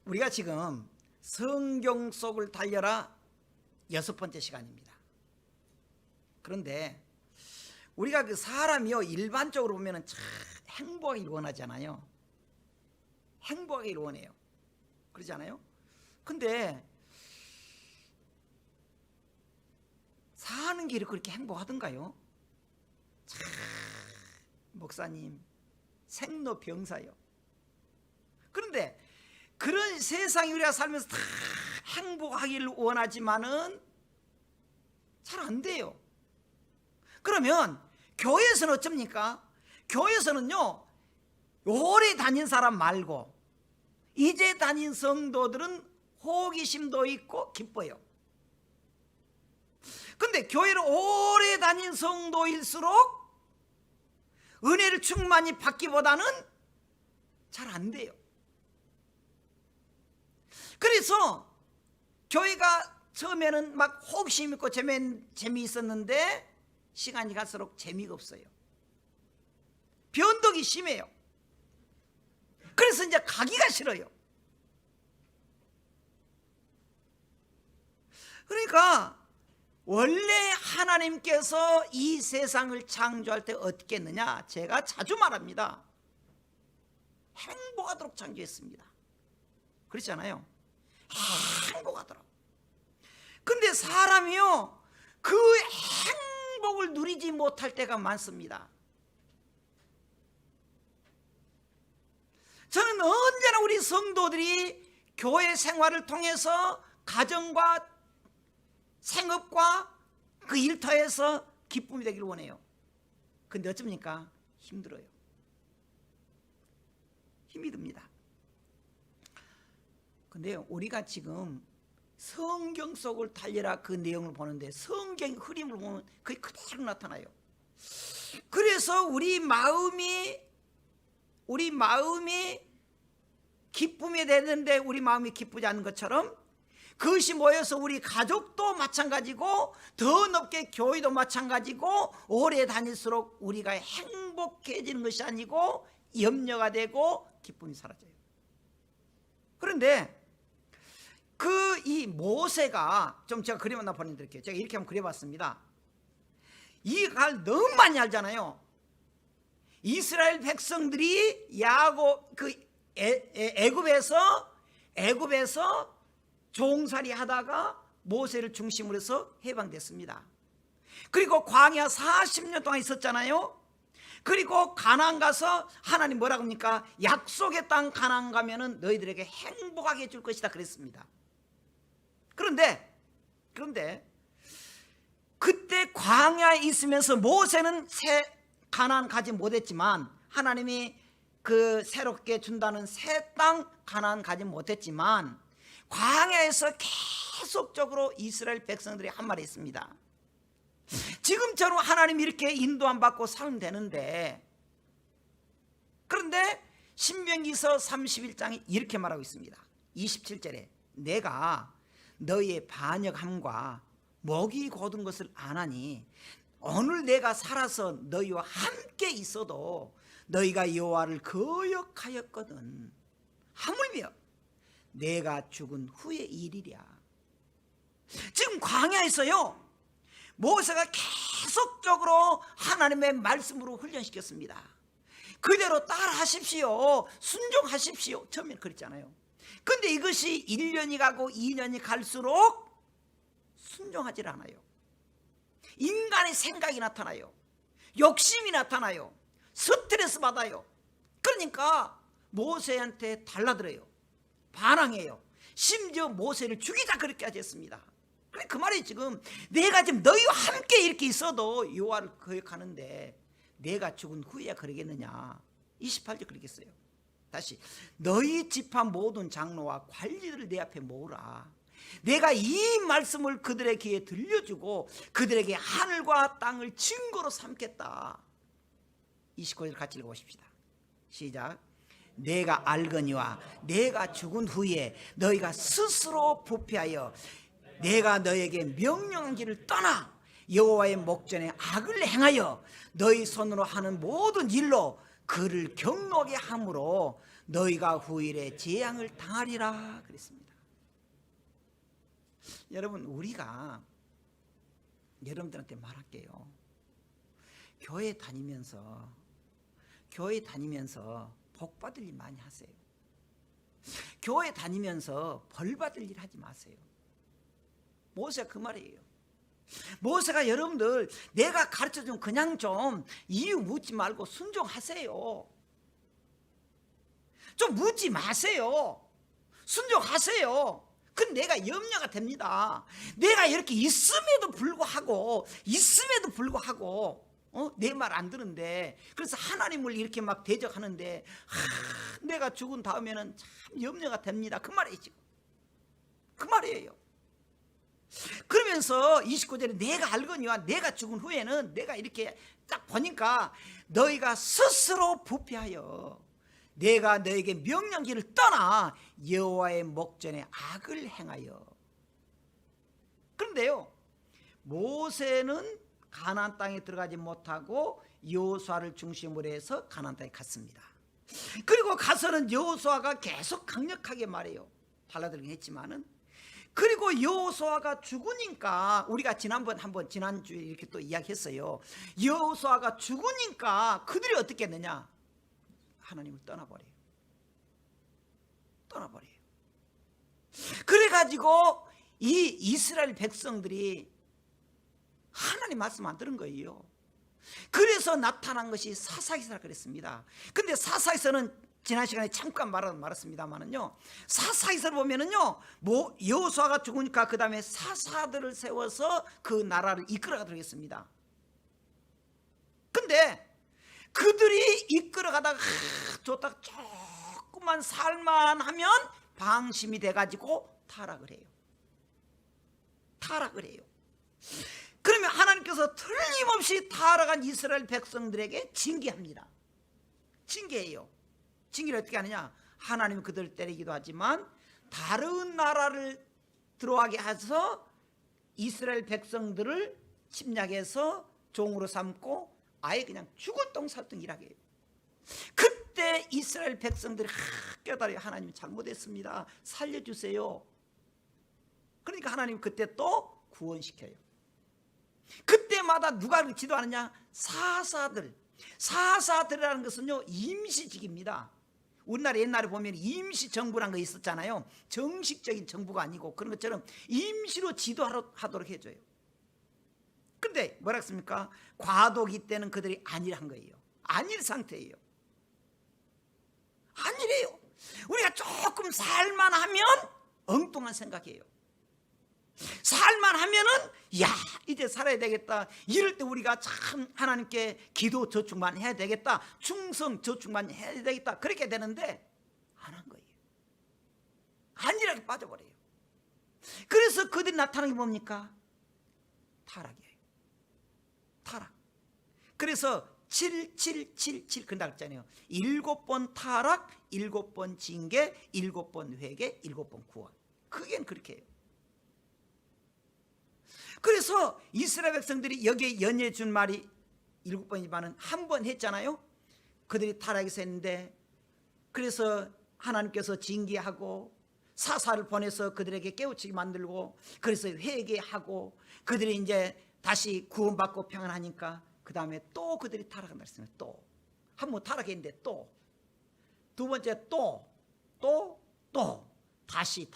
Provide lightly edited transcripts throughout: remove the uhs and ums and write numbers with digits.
우리가 지금 성경 속을 달려라 6번째 시간입니다. 그런데 우리가 그 사람이요 일반적으로 보면은 참 행복하기를 원하잖아요. 행복하기를 원해요. 그러지 않아요? 근데 사는 길이 그렇게 행복하던가요? 참 목사님 생로병사요. 그런데 그런 세상에 우리가 살면서 다 행복하기를 원하지만은 잘 안 돼요. 그러면 교회에서는 어쩝니까? 교회에서는요 오래 다닌 사람 말고 이제 다닌 성도들은 호기심도 있고 기뻐요. 근데 교회를 오래 다닌 성도일수록 은혜를 충만히 받기보다는 잘 안 돼요. 그래서 교회가 처음에는 막 호기심 있고 재미있었는데 시간이 갈수록 재미가 없어요. 변덕이 심해요. 그래서 이제 가기가 싫어요. 그러니까 원래 하나님께서 이 세상을 창조할 때 어떻게 했느냐? 제가 자주 말합니다. 행복하도록 창조했습니다. 그렇지 않아요? 행복하더라. 근데 사람이요 그 행복을 누리지 못할 때가 많습니다. 저는 언제나 우리 성도들이 교회 생활을 통해서 가정과 생업과 그 일터에서 기쁨이 되기를 원해요. 근데 어쩝니까? 힘들어요. 힘이 듭니다. 근데 우리가 지금 성경 속을 달려라 그 내용을 보는데 성경의 흐름을 보면 그게 그대로 나타나요. 그래서 우리 마음이 기쁨이 되는데 우리 마음이 기쁘지 않은 것처럼 그것이 모여서 우리 가족도 마찬가지고 더 높게 교회도 마찬가지고 오래 다닐수록 우리가 행복해지는 것이 아니고 염려가 되고 기쁨이 사라져요. 그런데 이 모세가 좀 제가 그림 하나 보내드릴게요. 제가 이렇게 한번 그려봤습니다. 이 갈 너무 많이 알잖아요. 이스라엘 백성들이 애굽에서 종살이 하다가 모세를 중심으로 해서 해방됐습니다. 그리고 광야 40년 동안 있었잖아요. 그리고 가나안 가서 하나님 뭐라고 합니까? 약속의 땅 가나안 가면은 너희들에게 행복하게 해줄 것이다 그랬습니다. 그런데 그때 광야에 있으면서 모세는 가나안 가지 못했지만 하나님이 그 새롭게 준다는 새 땅 가나안 가지 못했지만 광야에서 계속적으로 이스라엘 백성들이 한 말이 있습니다. 지금처럼 하나님 이렇게 인도 안 받고 살면 되는데, 그런데 신명기서 31장이 이렇게 말하고 있습니다. 27절에 내가 너희의 반역함과 먹이 거둔 것을 아나니 오늘 내가 살아서 너희와 함께 있어도 너희가 여호와를 거역하였거든 하물며 내가 죽은 후의 일이랴. 지금 광야에서요 모세가 계속적으로 하나님의 말씀으로 훈련시켰습니다. 그대로 따라하십시오, 순종하십시오. 처음에는 그랬잖아요. 근데 이것이 1년이 가고 2년이 갈수록 순종하지 않아요. 인간의 생각이 나타나요. 욕심이 나타나요. 스트레스 받아요. 그러니까 모세한테 달라들어요. 반항해요. 심지어 모세를 죽이자 그렇게 하셨습니다. 그 말이 지금 내가 지금 너희와 함께 이렇게 있어도 여호와를 거역하는데 내가 죽은 후에야 그러겠느냐. 28절 그러겠어요. 다시 너희 지파 모든 장로와 관리들을 내 앞에 모으라. 내가 이 말씀을 그들의 귀에 들려주고 그들에게 하늘과 땅을 증거로 삼겠다. 29절 같이 읽어보십시다. 시작. 내가 알거니와 내가 죽은 후에 너희가 스스로 부패하여 내가 너에게 명령한 길을 떠나 여호와의 목전에 악을 행하여 너희 손으로 하는 모든 일로 그를 경노하게 함으로 너희가 후일에 재앙을 당하리라 그랬습니다. 여러분, 우리가 여러분들한테 말할게요. 교회 다니면서 복 받을 일 많이 하세요. 교회 다니면서 벌 받을 일 하지 마세요. 모세가 그 말이에요. 모세가 여러분들 내가 가르쳐주면 그냥 좀 이유 묻지 말고 순종하세요. 좀 묻지 마세요. 순종하세요. 그건 내가 염려가 됩니다. 내가 이렇게 있음에도 불구하고 내 말 안 듣는데, 그래서 하나님을 이렇게 막 대적하는데 내가 죽은 다음에는 참 염려가 됩니다. 그 말이에요. 지금 그 말이에요. 그러면서 29절에 내가 알거니와 내가 죽은 후에는, 내가 이렇게 딱 보니까 너희가 스스로 부패하여 내가 너에게 명령 길을 떠나 여호와의 목전에 악을 행하여. 그런데요, 모세는 가나안 땅에 들어가지 못하고 여호수아를 중심으로 해서 가나안 땅에 갔습니다. 그리고 가서는 여호수아가 계속 강력하게 말해요. 달라들긴 했지만은. 그리고 여호수아가 죽으니까, 우리가 지난주에 이렇게 또 이야기했어요. 여호수아가 죽으니까 그들이 어떻게 했느냐? 하나님을 떠나버려요. 그래가지고 이 이스라엘 백성들이 하나님 말씀 안 들은 거예요. 그래서 나타난 것이 사사기서라 그랬습니다. 근데 사사기서는 지난 시간에 잠깐 말했습니다만은요, 사사기서를 보면은요, 여호수아가 죽으니까 그 다음에 사사들을 세워서 그 나라를 이끌어가도록 했습니다. 근데 그들이 이끌어가다가 좋다가 조금만 살만하면 방심이 돼가지고 타락을 해요. 그러면 하나님께서 틀림없이 타락한 이스라엘 백성들에게 징계합니다. 징계해요. 징계를 어떻게 하느냐? 하나님은 그들을 때리기도 하지만 다른 나라를 들어가게 해서 이스라엘 백성들을 침략해서 종으로 삼고 아예 그냥 죽을 똥살똥 일하게 해요. 그때 이스라엘 백성들이 깨달아요. 하나님 잘못했습니다. 살려주세요. 그러니까 하나님 그때 또 구원시켜요. 그때마다 누가 지도하느냐? 사사들이라는 것은요, 임시직입니다. 우리나라 옛날에 보면 임시정부라는 거 있었잖아요. 정식적인 정부가 아니고 그런 것처럼 임시로 지도하도록 해줘요. 근데 뭐라 했습니까? 과도기 때는 그들이 안일한 거예요. 안일 상태예요. 안일해요. 우리가 조금 살만하면 엉뚱한 생각이에요. 살만하면은 야, 이제 살아야 되겠다. 이럴 때 우리가 참 하나님께 기도 저축만 해야 되겠다. 충성 저축만 해야 되겠다. 그렇게 되는데 안 한 거예요. 안일하게 빠져버려요. 그래서 그들이 나타나는 게 뭡니까? 타락이에요. 타락. 그래서 7777 그런다고 했잖아요. 7번 타락, 7번 징계, 7번 회개, 7번 구원. 그게 그렇게 해요. 그래서 이스라엘 백성들이 여기에 연예해 준 말이 7번이지만 한 번 했잖아요. 그들이 타락해서 했는데, 그래서 하나님께서 징계하고 사사를 보내서 그들에게 깨우치게 만들고, 그래서 회개하고 그들이 이제 다시 구원받고 평안하니까 그 다음에 또 그들이 타락한다 했습니다. 또 한 번 타락했는데 또 두 번째 또 다시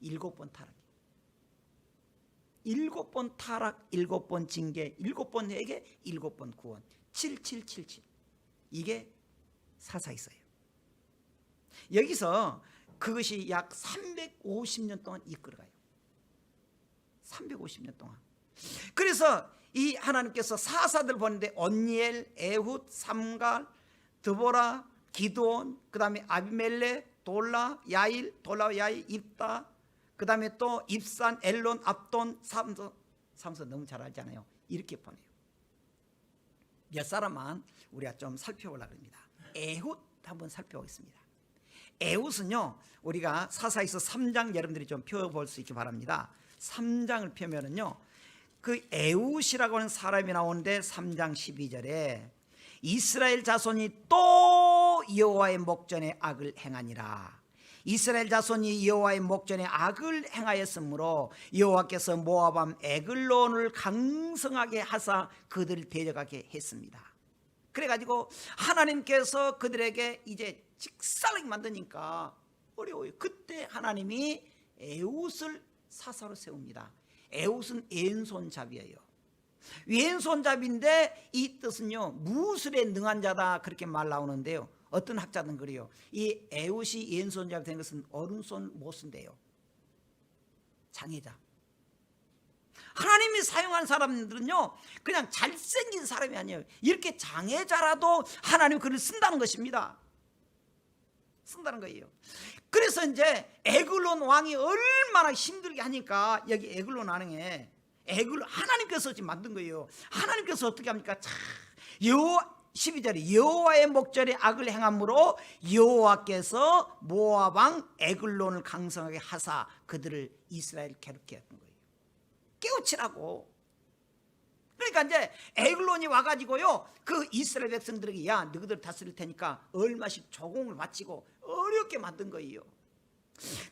7번 타락. 7번 타락, 7번 징계, 7번 회개, 7번 구원. 7777. 이게 사사기서예요. 여기서 그것이 약 350년 동안 이끌어가요. 350년 동안. 그래서 이 하나님께서 사사들 보는데 온니엘, 에훗, 삼갈, 드보라, 기드온, 그 다음에 아비멜렉, 돌라, 야일, 입다, 그 다음에 또 입산, 엘론, 압돈, 삼손 너무 잘 알잖아요. 이렇게 보내요. 몇 사람만 우리가 좀 살펴보려고 합니다. 에훗 한번 살펴보겠습니다. 에훗은요, 우리가 사사기서 3장 여러분들이 좀 펴볼 수 있기 바랍니다. 3장을 펴면은요, 그 에훗이라고 하는 사람이 나오는데 3장 12절에 이스라엘 자손이 또 여호와의 목전에 악을 행하니라. 이스라엘 자손이 여호와의 목전에 악을 행하였으므로 여호와께서 모압 에글론을 강성하게 하사 그들을 데려가게 했습니다. 그래가지고 하나님께서 그들에게 이제 직살하게 만드니까 어려워요. 그때 하나님이 에웃을 사사로 세웁니다. 에웃은 왼손잡이예요. 왼손잡이인데 이 뜻은요, 무술에 능한 자다, 그렇게 말 나오는데요, 어떤 학자들은 그래요. 이 에웃이 왼손잡이 된 것은 오른손 못 쓴대요. 장애자. 하나님이 사용한 사람들은요, 그냥 잘생긴 사람이 아니에요. 이렇게 장애자라도 하나님 그를 쓴다는 것입니다. 쓴다는 거예요. 그래서 이제 에글론 왕이 얼마나 힘들게 하니까, 여기 에글론 왕에 하나님께서 지금 만든 거예요. 하나님께서 어떻게 합니까? 12절에 여호와의 목전에 악을 행함으로 여호와께서 모압 왕 에글론을 강성하게 하사 그들을 이스라엘 괴롭게 했던 거예요. 깨우치라고. 그러니까 이제 에글론이 와가지고요, 그 이스라엘 백성들에게, 야, 너희들 다스릴 테니까 얼마씩 조공을 바치고 어렵게 만든 거예요.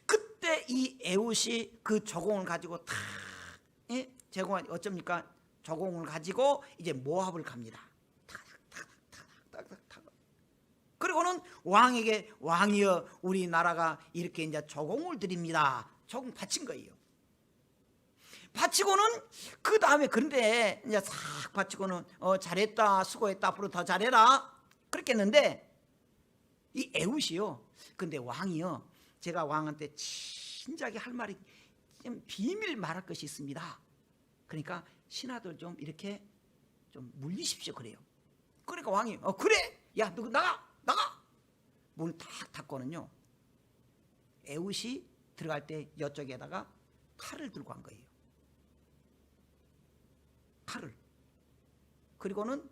그때 이 에웃이 그 조공을 가지고 다 제공한, 어쩝니까? 조공을 가지고 이제 모압을 갑니다. 그리고는 왕에게, 왕이여, 우리나라가 이렇게 이제 조공을 드립니다. 조공 바친 거예요. 바치고는 그 다음에, 그런데 이제 싹 바치고는 잘했다, 수고했다, 앞으로 더 잘해라, 그렇게 했는데 이 에웃이요, 근데 왕이요, 제가 왕한테 진작에 할 말이 좀 비밀 말할 것이 있습니다. 그러니까 신하들 좀 이렇게 좀 물리십시오, 그래요. 그러니까 왕이 그래, 야, 너 나가. 문을 탁 닫고는요, 에웃이 들어갈 때 이쪽에다가 칼을 들고 간 거예요. 칼을. 그리고는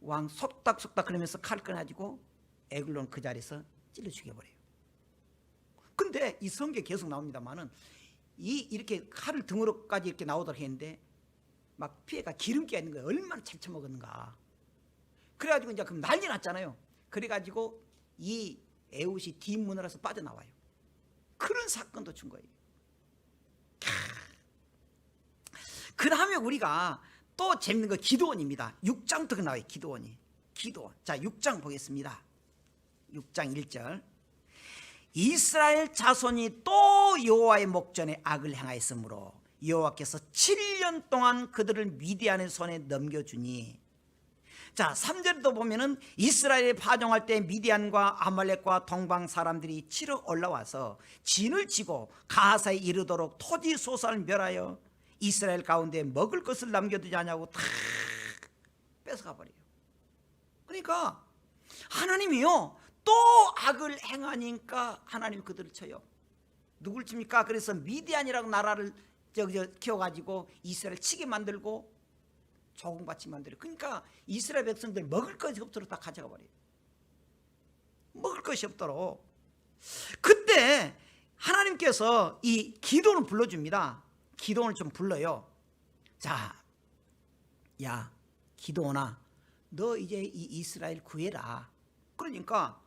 왕 속닥속닥 그러면서 칼 꺼내가지고 에글론 그 자리에서 찔러 죽여버려요. 근데 이 성경에 계속 나옵니다만은, 이렇게 칼을 등으로까지 이렇게 나오도록 했는데 막 피해가 기름기가 있는 거예요. 얼마나 잘 처먹었는가. 그래가지고 이제 그럼 난리 났잖아요. 그래가지고 이 에웃이 뒷문으로서 빠져나와요. 그런 사건도 준 거예요. 그 다음에 우리가 또 재밌는 거 기드온입니다. 6장부터 나와요. 기드온. 자, 6장 보겠습니다. 6장 1절. 이스라엘 자손이 또 여호와의 목전에 악을 행하였으므로 여호와께서 7년 동안 그들을 미디안의 손에 넘겨주니. 자, 3절도 보면은 이스라엘이 파종할 때 미디안과 아말렉과 동방 사람들이 치러 올라와서 진을 치고 가사에 이르도록 토지 소산을 멸하여 이스라엘 가운데 먹을 것을 남겨두지 않냐고 다 뺏어가 버려요. 그러니까 하나님이요, 또 악을 행하니까 하나님이 그들을 쳐요. 누굴 칩니까? 그래서 미디안이라고 나라를 키워가지고 이스라엘 치게 만들고 조공받지 만들어요. 그러니까 이스라엘 백성들 먹을 것이 없도록 다 가져가 버려요. 먹을 것이 없도록. 그때 하나님께서 이 기도를 불러줍니다. 기도를 좀 불러요. 자, 야, 기도나 너 이제 이 이스라엘 구해라. 그러니까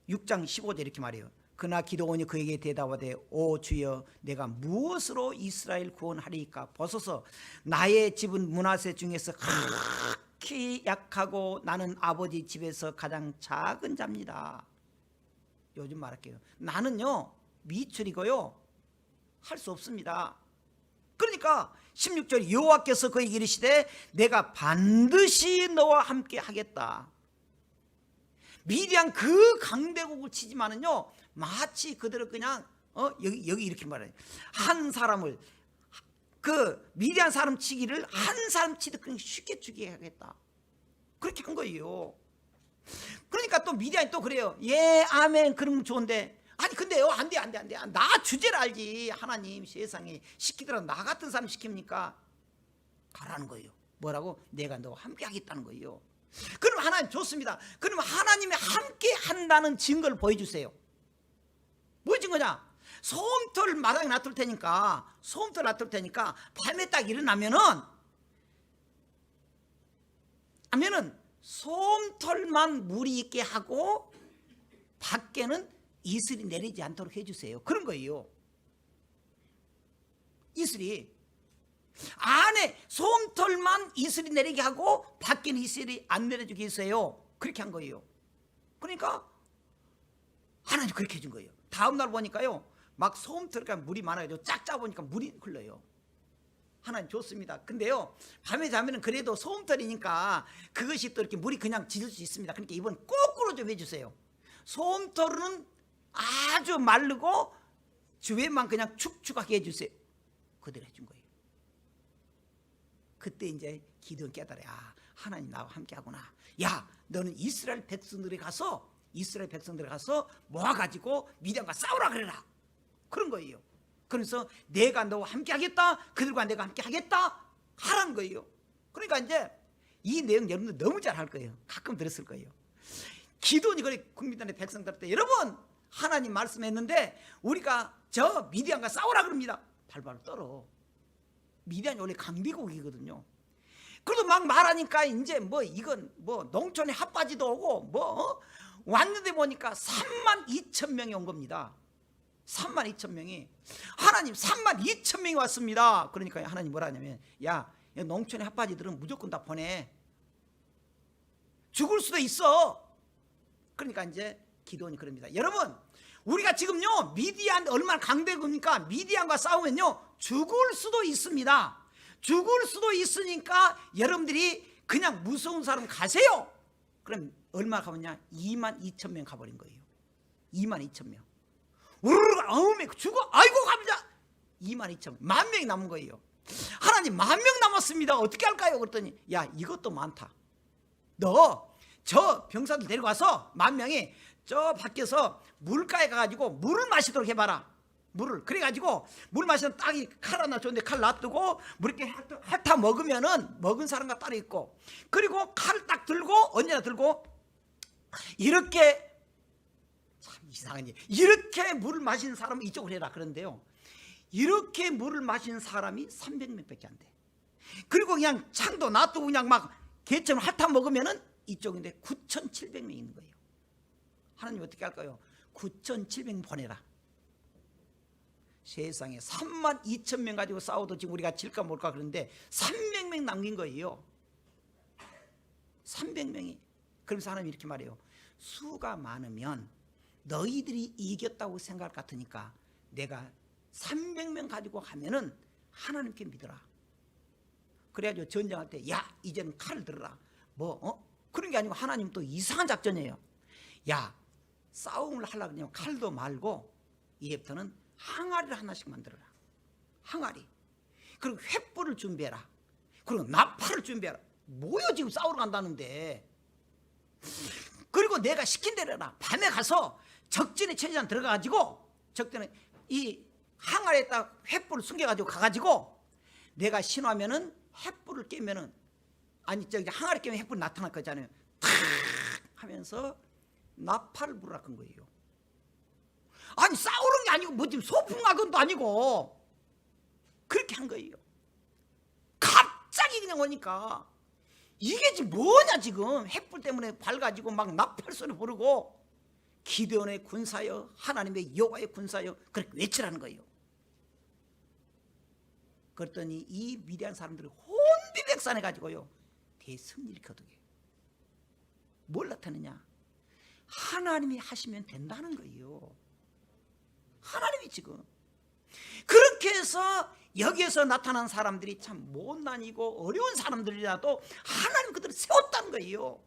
6장 15절 이렇게 말해요. 그러나 기도원이 그에게 대답하되, 오 주여, 내가 무엇으로 이스라엘 구원하리까? 보소서, 나의 집은 므낫세 중에서 극히 약하고 나는 아버지 집에서 가장 작은 자입니다. 요즘 말할게요. 나는요, 미출이고요, 할 수 없습니다. 그러니까 16절, 여호와께서 그에게 이르시되 내가 반드시 너와 함께 하겠다. 미디안 그 강대국을 치지만은요, 마치 그들을 그냥 여기 이렇게 말해요. 한 사람을, 그 미디안 사람 치기를 한 사람 치듯 그냥 쉽게 죽이게 하겠다, 그렇게 한 거예요. 그러니까 또 미디안이 또 그래요. 예, 아멘, 그러면 좋은데, 아니 근데요, 안돼. 나 주제를 알지. 하나님 세상에 시키더라도 나 같은 사람 시킵니까? 가라는 거예요. 뭐라고? 내가 너와 함께 하겠다는 거예요. 그럼 하나님 좋습니다. 그럼 하나님이 함께 한다는 증거를 보여주세요. 뭐 증거냐? 소음털 마당에 놔둘 테니까, 밤에 딱 일어나면은 소음털만 물이 있게 하고 밖에는 이슬이 내리지 않도록 해주세요. 그런 거예요. 이슬이 안에 솜털만 이슬이 내리게 하고 밖에는 이슬이 안 내려주게 했어요. 그렇게 한 거예요. 그러니까 하나님 그렇게 해준 거예요. 다음날 보니까요, 막 솜털이니까 물이 많아가지고 쫙 짜보니까 물이 흘러요. 하나님 좋습니다. 근데요, 밤에 자면은 그래도 솜털이니까 그것이 또 이렇게 물이 그냥 짖을 수 있습니다. 그러니까 이번 거꾸로 좀 해주세요. 솜털은 아주 마르고 주위에만 그냥 축축하게 해주세요. 그대로 해준 거예요. 그때 이제 기드온 깨달아요. 아, 하나님 나와 함께 하구나. 야, 너는 이스라엘 백성들에 가서 모아가지고 미디안과 싸우라 그래라. 그런 거예요. 그래서 내가 너와 함께 하겠다, 그들과 내가 함께 하겠다 하라는 거예요. 그러니까 이제 이 내용 여러분들 너무 잘 할 거예요. 가끔 들었을 거예요. 기도원이 그래 국민단의 백성들한테, 여러분 하나님 말씀했는데 우리가 저 미디안과 싸우라 그럽니다. 발발 떨어. 미디안이 원래 강대국이거든요. 그래도 막 말하니까 이제 뭐 이건 뭐 농촌에 핫바지도 오고 뭐 왔는데 보니까 32,000명이 온 겁니다. 32,000명이. 하나님 32,000명이 왔습니다. 그러니까 하나님 뭐라 하냐면, 야, 농촌의 핫바지들은 무조건 다 보내. 죽을 수도 있어. 그러니까 이제 기도원이 그럽니다. 여러분, 우리가 지금요 미디안 얼마나 강대국입니까? 미디안과 싸우면요 죽을 수도 있습니다. 죽을 수도 있으니까 여러분들이 그냥 무서운 사람 가세요. 그럼 얼마 가봤냐? 22,000명 가버린 거예요. 22,000명. 우르르 아우메 죽어. 아이고 갑니다. 22,000명. 10,000명이 남은 거예요. 하나님 10,000명 남았습니다. 어떻게 할까요? 그랬더니 야, 이것도 많다. 너 저 병사들 데려가서 10,000명이 저 밖에서 물가에 가가지고 물을 마시도록 해봐라. 물을. 그래가지고 물 마시는 딱이 칼 하나 줬는데 칼 놔두고 물 이렇게 핥아 먹으면은 먹은 사람과 따로 있고, 그리고 칼 딱 들고 언제나 들고 이렇게, 참 이상하니, 이렇게 물을 마시는 사람은 이쪽으로 해라. 그런데요, 이렇게 물을 마시는 사람이 300명밖에 안 돼. 그리고 그냥 창도 놔두고 그냥 막 개처럼 핥아 먹으면은 이쪽인데 9,700명이 있는 거예요. 하나님 어떻게 할까요? 9,700명 보내라. 세상에 32,000명 가지고 싸워도 지금 우리가 질까 뭘까 그런데 300명 남긴 거예요. 300명이. 그러면서 하나님이 이렇게 말해요. 수가 많으면 너희들이 이겼다고 생각할 것 같으니까 내가 300명 가지고 가면은 하나님께 믿어라. 그래가지고 전쟁할 때 야, 이제는 칼을 들어라. 그런 게 아니고 하나님 또 이상한 작전이에요. 야, 싸움을 하려고 하면 칼도 말고 이제부터는 항아리를 하나씩 만들어라. 항아리. 그리고 횃불을 준비해라. 그리고 나팔을 준비해라. 뭐요, 지금 싸우러 간다는데. 그리고 내가 시킨 대로 해라. 밤에 가서 적진의 체제장 들어가가지고, 적진은 이 항아리에다 횃불을 숨겨가지고 가가지고 내가 신호하면은 횃불을 깨면은, 아니 저기 항아리 깨면 횃불이 나타날 거잖아요. 탁 하면서 나팔을 부르라 건 거예요. 아니 싸우는 게 아니고 뭐 지금 소풍악원도 아니고 그렇게 한 거예요. 갑자기 그냥 오니까 이게 지금 뭐냐, 지금 횃불 때문에 밝아지고 막 나팔 소리 부르고 기드온의 군사여, 하나님의 여호와의 군사여, 그렇게 외치라는 거예요. 그랬더니 이 미디안 사람들이 혼비백산해 가지고요 대승리를 거두게. 뭘 나타내냐? 하나님이 하시면 된다는 거예요. 하나님이 지금 그렇게 해서 여기에서 나타난 사람들이 참 못난이고 어려운 사람들이라도 하나님 그들을 세웠다는 거예요.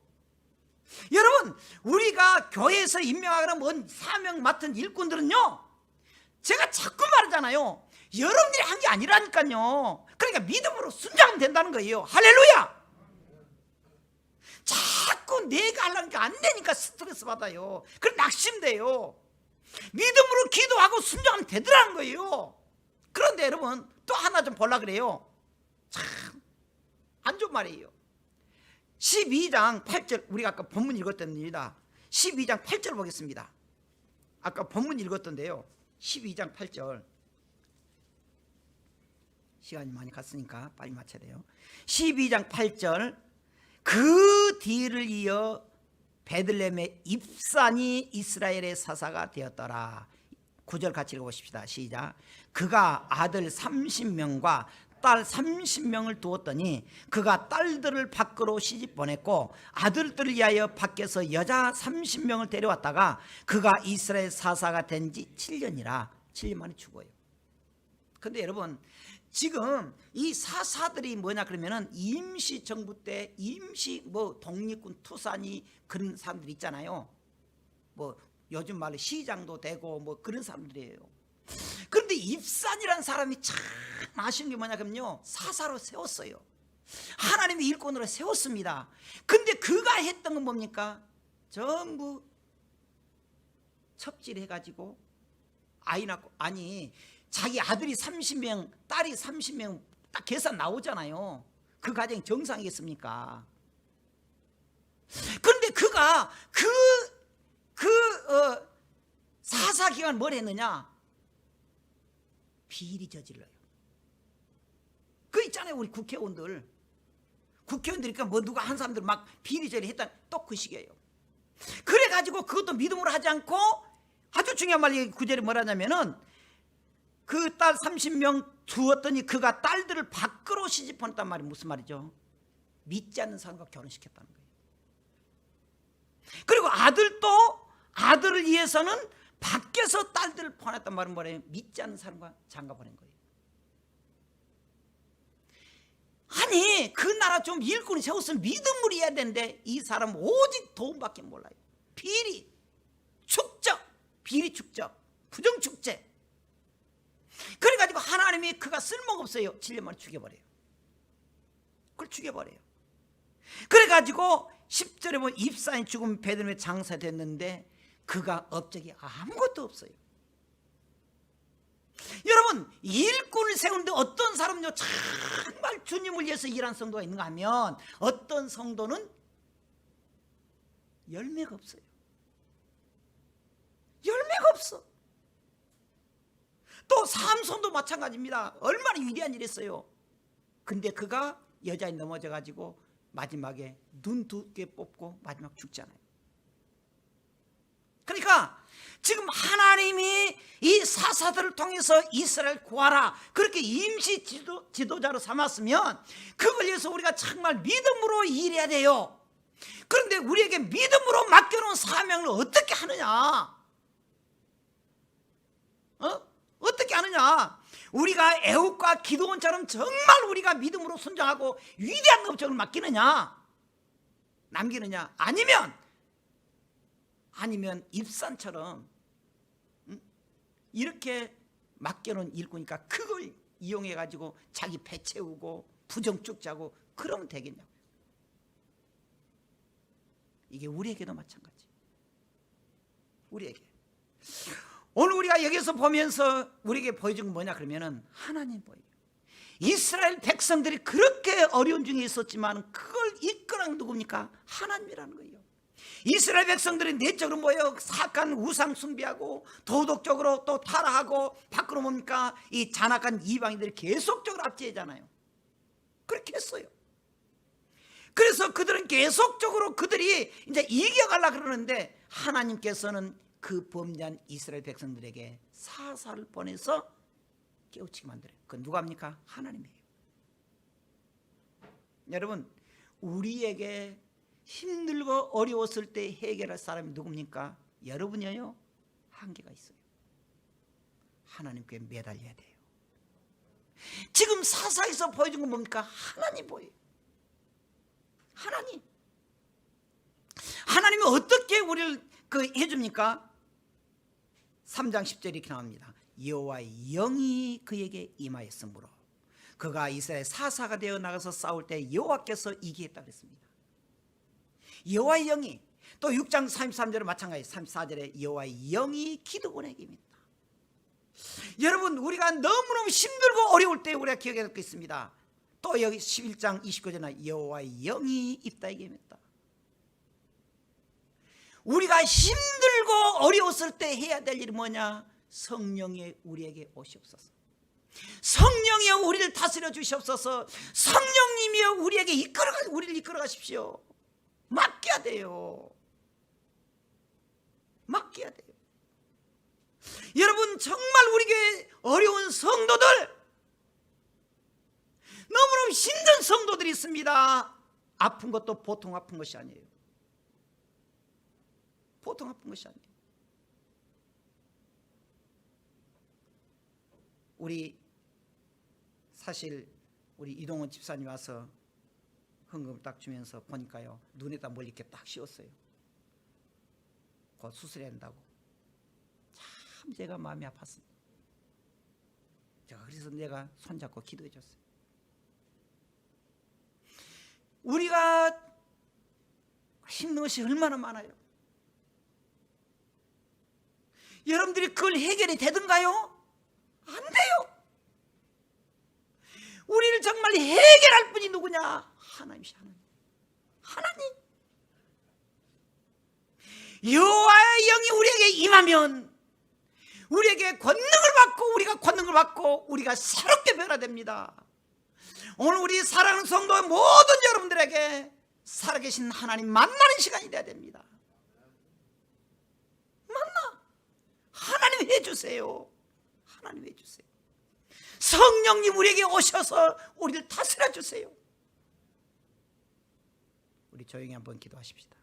여러분, 우리가 교회에서 임명하거나 뭔 사명 맡은 일꾼들은요, 제가 자꾸 말하잖아요, 여러분들이 한 게 아니라니까요. 그러니까 믿음으로 순종하면 된다는 거예요. 할렐루야. 자꾸 내가 하려는 게 안 되니까 스트레스 받아요. 그럼 낙심돼요. 믿음으로 기도하고 순종하면 되더라는 거예요. 그런데 여러분 또 하나 좀 보려고 그래요. 참 안 좋은 말이에요. 12장 8절, 우리가 아까 본문 읽었답니다. 12장 8절 보겠습니다. 아까 본문 읽었던데요, 12장 8절. 시간이 많이 갔으니까 빨리 맞춰야 돼요. 12장 8절. 그 뒤를 이어 베들레헴의 입산이 이스라엘의 사사가 되었더라. 9절 같이 읽어보십시다. 시작. 그가 아들 30명과 딸 30명을 두었더니 그가 딸들을 밖으로 시집 보냈고 아들들을 위하여 밖에서 여자 30명을 데려왔다가 그가 이스라엘 사사가 된 지 7년이라. 7년 만에 죽어요. 근데 여러분, 지금 이 사사들이 뭐냐 그러면은 임시 정부 때 임시 독립군 투사니 그런 사람들 있잖아요. 요즘 말로 시장도 되고 그런 사람들이에요. 그런데 입산이라는 사람이 참 아쉬운 게 뭐냐 그러면요, 사사로 세웠어요. 하나님의 일꾼으로 세웠습니다. 근데 그가 했던 건 뭡니까? 전부 첩질해가지고 아이 낳고, 자기 아들이 30명, 딸이 30명 딱 계산 나오잖아요. 그 가정이 정상이겠습니까? 그런데 그가 사사 기간 뭘 했느냐? 비리 저질러요. 그 있잖아요, 우리 국회의원들이니까 누가 한 사람들 막 비리 저질 했다, 또 그 시기예요. 그래가지고 그것도 믿음으로 하지 않고, 아주 중요한 말이 구절에 뭐라냐면은 그 딸 30명 두었더니 그가 딸들을 밖으로 시집 보냈단 말이 무슨 말이죠? 믿지 않는 사람과 결혼시켰다는 거예요. 그리고 아들을 위해서는 밖에서 딸들을 보냈단 말은 뭐래요? 믿지 않는 사람과 장가 보낸 거예요. 아니, 그 나라 좀 일꾼이 세웠으면 믿음으로 해야 되는데 이 사람은 오직 돈밖에 몰라요. 비리, 축적, 비리 축적, 부정 축제. 그래가지고 하나님이 그가 쓸모가 없어요. 7년 만에 죽여버려요. 그걸 죽여버려요. 그래가지고 10절에 보면 입산이 죽으면 베들레헴에 장사됐는데 그가 업적이 아무것도 없어요. 여러분, 일꾼을 세우는데 어떤 사람은요 정말 주님을 위해서 일하는 성도가 있는가 하면 어떤 성도는 열매가 없어요. 열매가 없어. 또 삼손도 마찬가지입니다. 얼마나 위대한 일했어요. 근데 그가 여자에 넘어져 가지고 마지막에 눈 2개 뽑고 마지막 죽잖아요. 그러니까 지금 하나님이 이 사사들을 통해서 이스라엘 구하라 그렇게 임시 지도자로 삼았으면 그걸 위해서 우리가 정말 믿음으로 일해야 돼요. 그런데 우리에게 믿음으로 맡겨놓은 사명을 어떻게 하느냐? 어떻게 하느냐? 우리가 애굽과 기드온처럼 정말 우리가 믿음으로 순종하고 위대한 업적을 맡기느냐? 남기느냐? 아니면 입산처럼 이렇게 맡겨놓은 일꾼이니까 그걸 이용해가지고 자기 배 채우고 부정쭉 자고 그러면 되겠냐고. 이게 우리에게도 마찬가지. 우리에게 오늘 우리가 여기서 보면서 우리에게 보여준 건 뭐냐 그러면은 하나님 보여요. 이스라엘 백성들이 그렇게 어려운 중에 있었지만 그걸 이끌어간 누굽니까? 하나님이라는 거예요. 이스라엘 백성들이 내적으로 모여 사악한 우상 숭배하고 도덕적으로 또 타락하고 밖으로 뭡니까? 이 잔악한 이방인들이 계속적으로 압제하잖아요. 그렇게 했어요. 그래서 그들은 계속적으로 그들이 이제 이겨가려고 그러는데 하나님께서는 그 범죄한 이스라엘 백성들에게 사사를 보내서 깨우치게 만들어요. 그건 누가 합니까? 하나님이에요. 여러분, 우리에게 힘들고 어려웠을 때 해결할 사람이 누굽니까? 여러분이요? 한계가 있어요. 하나님께 매달려야 돼요. 지금 사사에서 보여준 건 뭡니까? 하나님 보여요. 하나님이 어떻게 우리를 해줍니까? 3장 10절에 이렇게 나옵니다. 여호와의 영이 그에게 임하였으므로 그가 이스라엘 사사가 되어 나가서 싸울 때 여호와께서 이기했다 그랬습니다. 여호와의 영이 또 6장 33절에 마찬가지 34절에 여호와의 영이 기드온에게 임했다. 여러분, 우리가 너무너무 힘들고 어려울 때 우리가 기억해야 될 게 있습니다. 또 여기 11장 29절에 여호와의 영이 입다에게 임했다. 우리가 힘들고 어려웠을 때 해야 될 일이 뭐냐? 성령이 우리에게 오시옵소서. 성령이여 우리를 다스려 주시옵소서. 성령님이여 우리를 이끌어 가십시오. 맡겨야 돼요. 맡겨야 돼요. 여러분, 정말 우리 교회 어려운 성도들, 너무너무 힘든 성도들이 있습니다. 아픈 것도 보통 아픈 것이 아니에요. 보통 아픈 것이 아니에요. 사실 우리 이동원 집사님 와서 헌금을 딱 주면서 보니까요, 눈에다 뭘 이렇게 딱 씌웠어요. 곧 수술해야 한다고. 참 제가 마음이 아팠습니다. 그래서 내가 손잡고 기도해 줬어요. 우리가 힘든 것이 얼마나 많아요. 여러분들이 그걸 해결이 되든가요? 안 돼요. 우리를 정말 해결할 분이 누구냐? 하나님이시. 하나님. 여호와의 영이 우리에게 임하면 우리에게 권능을 받고, 우리가 권능을 받고 우리가 새롭게 변화됩니다. 오늘 우리 사랑하는 성도 모든 여러분들에게 살아계신 하나님 만나는 시간이 돼야 됩니다. 만나. 하나님 해주세요. 하나님 해주세요. 성령님 우리에게 오셔서 우리를 다스려 주세요. 우리 조용히 한번 기도하십시다.